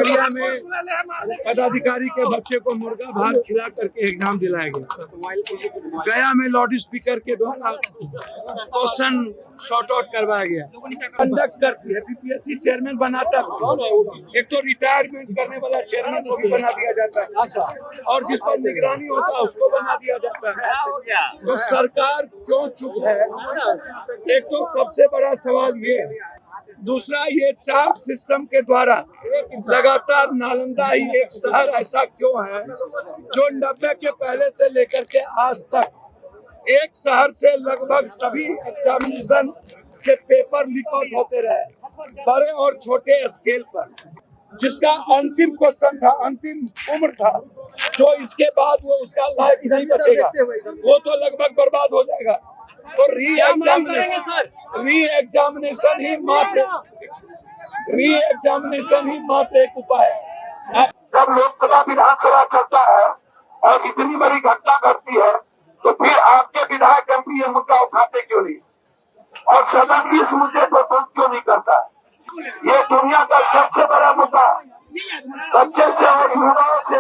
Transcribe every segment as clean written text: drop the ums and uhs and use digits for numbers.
खगड़िया में पदाधिकारी के बच्चे को मुर्गा भात खिला करके एग्जाम दिलाया गया। गया में लाउड स्पीकर के द्वारा क्वेश्चन शॉर्ट आउट करवाया गया। कंडक्ट करती है बीपीएससी चेयरमैन बनाता है। एक तो रिटायरमेंट करने वाला चेयरमैन को भी बना दिया जाता है और जिस पर निगरानी होता है उसको बना दिया जाता है। तो सरकार क्यों चुप है? एक तो सबसे बड़ा सवाल ये है। दूसरा, ये 4 सिस्टम के द्वारा लगातार नालंदा ही एक शहर ऐसा क्यों है जो 90 के पहले से लेकर के आज तक एक शहर से लगभग सभी एग्जामिनेशन के पेपर लीक आउट होते रहे, बड़े और छोटे स्केल पर, जिसका अंतिम क्वेश्चन था, अंतिम उम्र था, जो इसके बाद वो उसका लाइफ नहीं बचेगा, वो तो लगभग बर्बाद हो जाएगा। तो री एग्जामिनेशन ही मात्र एक उपाय है। जब लोकसभा विधानसभा चलता है और इतनी बड़ी घटना घटती है तो फिर आपके विधायक एमपी ये मुद्दा उठाते क्यों नहीं और सदन इस मुद्दे पर बंद क्यों नहीं करता है? ये दुनिया का सबसे बड़ा मुद्दा है। बच्चे से और युवाओं से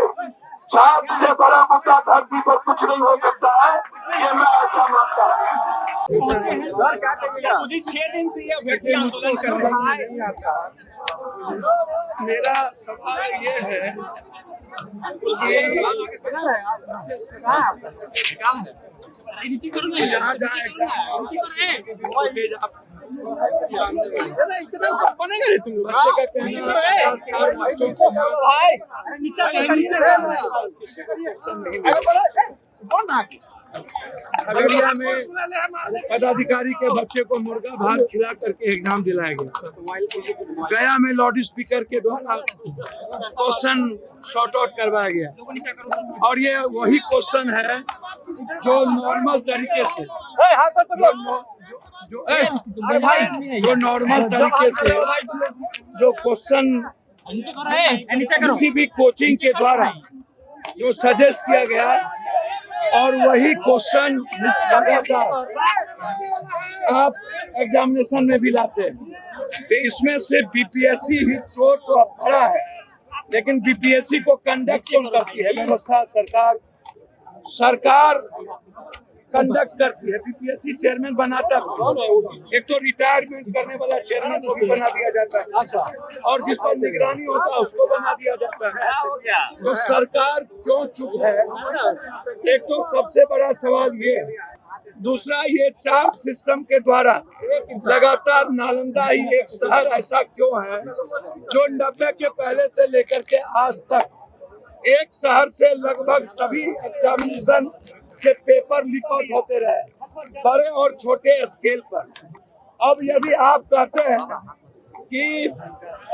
चाँद से बड़ा मुद्दा धरती पर कुछ नहीं हो सकता है, ये मैं ऐसा मानता हूँ। मुझे 6 दिन से ये आंदोलन कर रहा है। मेरा सवाल ये है कि जहाँ खगड़िया में पदाधिकारी के बच्चे को मुर्गा भात खिला करके एग्जाम दिलाया गया। गया में लाउड स्पीकर के द्वारा क्वेश्चन शॉर्ट आउट करवाया गया और ये वही क्वेश्चन है जो नॉर्मल तरीके से जो नॉर्मल तरीके से जो क्वेश्चन किसी भी कोचिंग के द्वारा जो सजेस्ट किया गया और वही क्वेश्चन लगातार आप एग्जामिनेशन में भी लाते हैं। तो इसमें से बीपीएससी ही चोर तो बड़ा है, लेकिन बीपीएससी को कंडक्ट कौन करती है? व्यवस्था सरकार कंडक्ट करती है। बीपीएससी चेयरमैन बनाता है। एक तो रिटायरमेंट करने वाला चेयरमैन को भी बना दिया जाता है और जिस पर निगरानी होता है उसको बना दिया जाता है। तो सरकार क्यों चुप है? एक तो सबसे बड़ा सवाल ये है। दूसरा, ये 4 सिस्टम के द्वारा लगातार नालंदा ही एक शहर ऐसा क्यों है जो 90 के पहले से लेकर के आज तक एक शहर से लगभग सभी एग्जामिनेशन के पेपर लीक आउट होते रहे, बड़े और छोटे स्केल पर। अब यदि आप कहते हैं कि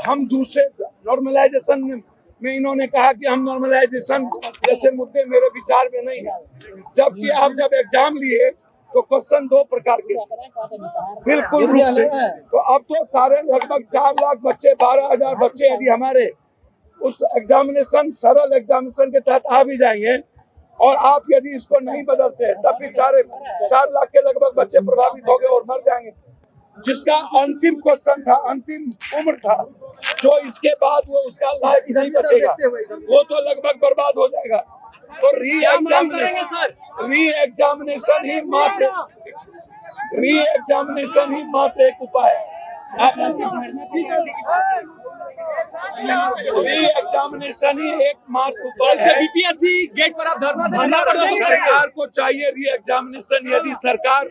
हम दूसरे नॉर्मलाइजेशन में इन्होंने कहा कि हम नॉर्मलाइजेशन जैसे मुद्दे मेरे विचार में नहीं है, जबकि आप जब एग्जाम लिए तो क्वेश्चन 2 प्रकार के बिल्कुल रूप से। तो अब तो सारे लगभग 4 लाख बच्चे, 12,000 बच्चे यदि हमारे उस एग्जामिनेशन सरल एग्जामिनेशन के तहत आ भी जाएंगे और आप यदि इसको नहीं बदलते तब भी 4 लाख के लगभग बच्चे प्रभावित हो गए और मर जाएंगे, जिसका अंतिम क्वेश्चन था, अंतिम उम्र था, जो इसके बाद वो उसका लाइफ नहीं बचेगा, वो तो लगभग बर्बाद हो जाएगा। तो री एग्जामिनेशन ही मात्र एक उपाय है। एग्जामिनेशन ही एकमात्र उपाय है। बीपीएससी गेट पर आप धरना सरकार को चाहिए री एग्जामिनेशन। यदि सरकार,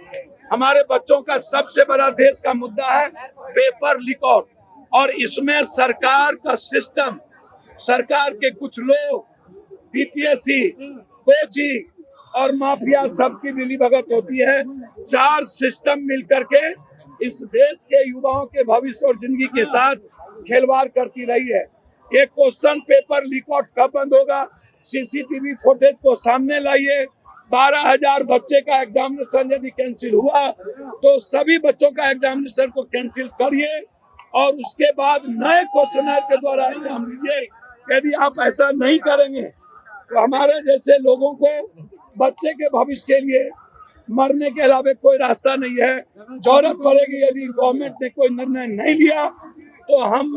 हमारे बच्चों का सबसे बड़ा देश का मुद्दा है पेपर लीक आउट, और इसमें सरकार का सिस्टम, सरकार के कुछ लोग, बीपीएससी, कोचिंग और माफिया सबकी मिलीभगत होती है। 4 सिस्टम मिलकर के इस देश के युवाओं के भविष्य और जिंदगी के साथ खिलवाड़ करती रही है। ये क्वेश्चन पेपर लीक आउट कब बंद होगा? सीसीटीवी फुटेज को सामने लाइए। 12,000 बच्चे का एग्जामिनेशन यदि कैंसिल हुआ तो सभी बच्चों का एग्जामिनेशन को कैंसिल करिए और उसके बाद नए क्वेश्चनर के द्वारा एग्जाम लीजिए। यदि आप ऐसा नहीं करेंगे तो हमारे जैसे लोगों को बच्चे के भविष्य के लिए मरने के अलावा कोई रास्ता नहीं है। जरूरत पड़ेगी, यदि गवर्नमेंट ने कोई निर्णय नहीं लिया तो हम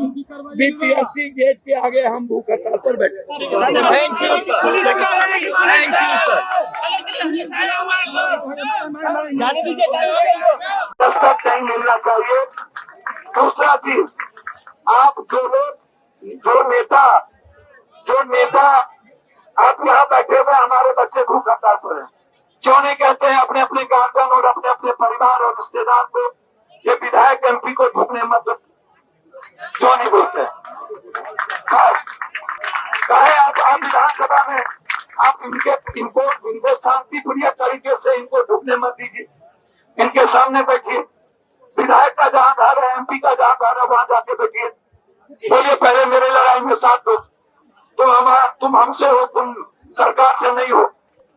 बीपीएससी गेट के आगे हम भूख हड़ताल पर बैठे। Thank you sir, thank you sir. जाने दीजिए, दस्तक नहीं मिलना चाहिए। दूसरा चीज, आप जो नेता आप यहाँ बैठे हुए हमारे बच्चे भूख हड़ताल पर हैं, क्यों नहीं कहते हैं अपने अपने गार्जियन और अपने अपने परिवार और रिश्तेदार को ये विधायक एमपी को ढूंढने मत दो? क्यों नहीं बोलते? कहे आप विधानसभा में आप इनको शांतिप्रिय तरीके से इनको ढूंढने मत दीजिए, इनके सामने बैठिए। विधायक का जहाँ घर है, एमपी का जहाँ घर है, वहां जाके बैठिए, बोलिए पहले मेरे लड़ाई में साथ दो। तुम हमसे हो, तुम सरकार से नहीं हो,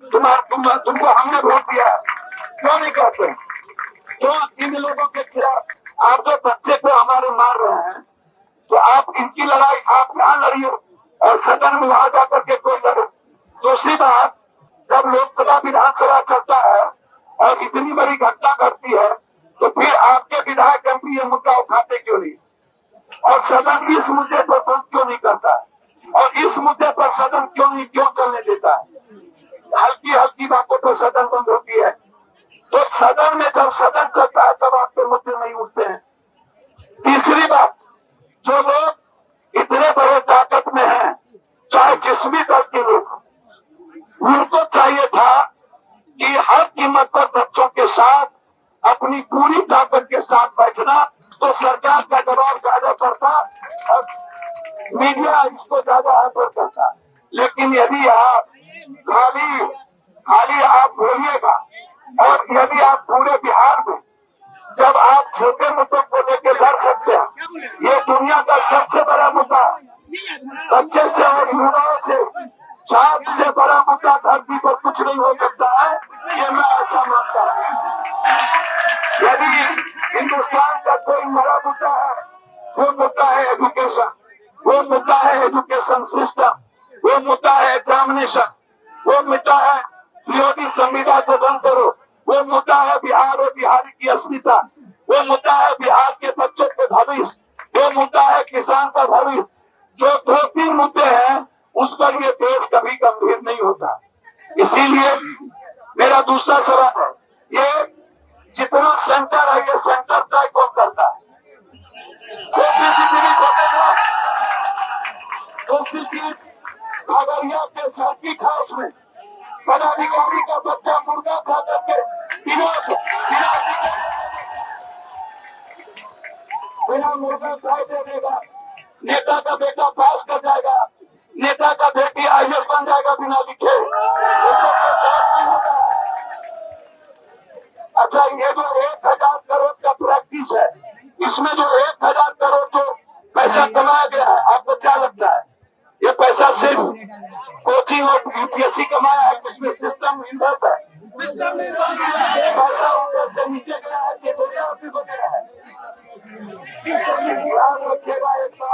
तुमको हमने वोट दिया है, क्यों नहीं कहते? क्यों इन लोगों के खिलाफ आप जो बच्चे को हमारे मार रहे हैं, तो आप इनकी लड़ाई आप यहाँ लड़िए और सदन में वहां जाकर के कोई लड़े। दूसरी बात, जब लोकसभा विधानसभा चलता है और इतनी बड़ी घटना घटती है, तो फिर आपके विधायक एमपी ये मुद्दा उठाते क्यों नहीं, और सदन इस मुद्दे पर बंद क्यों नहीं करता है, और इस मुद्दे पर सदन क्यों चलने देता है? हल्की हल्की बातों पर सदन बंद होती है, तो सदन में जब सदन चलता है तब आपके मुद्दे नहीं उठते हैं। तीसरी बात, जो लोग इतने बड़े ताकत में हैं, चाहे जिस भी दल के लोग, उनको चाहिए था कि हर कीमत पर बच्चों के साथ अपनी पूरी ताकत के साथ बैठना, तो सरकार का दबाव ज्यादा पड़ता और मीडिया इसको ज्यादा हैपर करता। लेकिन यदि आप खाली आप बोलिएगा, और यदि आप पूरे बिहार में जब आप छोटे मुद्दों को लेकर लड़ सकते हैं, ये दुनिया का सबसे बड़ा मुद्दा, बच्चे से और युवाओं से चाँद से बड़ा मुद्दा धरती पर कुछ नहीं हो सकता है, ये मैं ऐसा मानता हूँ। यदि हिंदुस्तान का कोई बड़ा मुद्दा है, वो मुद्दा है एजुकेशन, वो मुद्दा है एजुकेशन सिस्टम, वो मुद्दा है एग्जामिनेशन, वो मुद्दा है विरोधी संविदा को बंद करो, वो मुद्दा है बिहार और बिहारी की अस्मिता, वो मुद्दा है बिहार के बच्चों के भविष्य, वो मुद्दा है किसान का भविष्य। जो 2-3 मुद्दे हैं, उस पर ये देश कभी गंभीर नहीं होता। इसीलिए मेरा दूसरा सवाल है, ये जितना सेंटर है, ये सेंटर तय कौन करता है? खगड़िया के सर्किट हाउस में पदाधिकारी का बच्चा मुर्गा खा करके बिना मुर्गा खाए दे देगा, नेता का बेटा पास कर जाएगा, नेता का बेटी आईएएस बन जाएगा बिना लिखे। अच्छा, ये जो 1000 करोड़ का प्रैक्टिस है, इसमें जो 1000 करोड़ जो पैसा कमाया गया है, आपको क्या लगता है? ये पैसा सिर्फ कोचिंग और यूपीएससी कमाया है, उसमें सिस्टम इन्वॉल्व है, पैसा ऊपर से नीचे गया है, ये वगैरह है।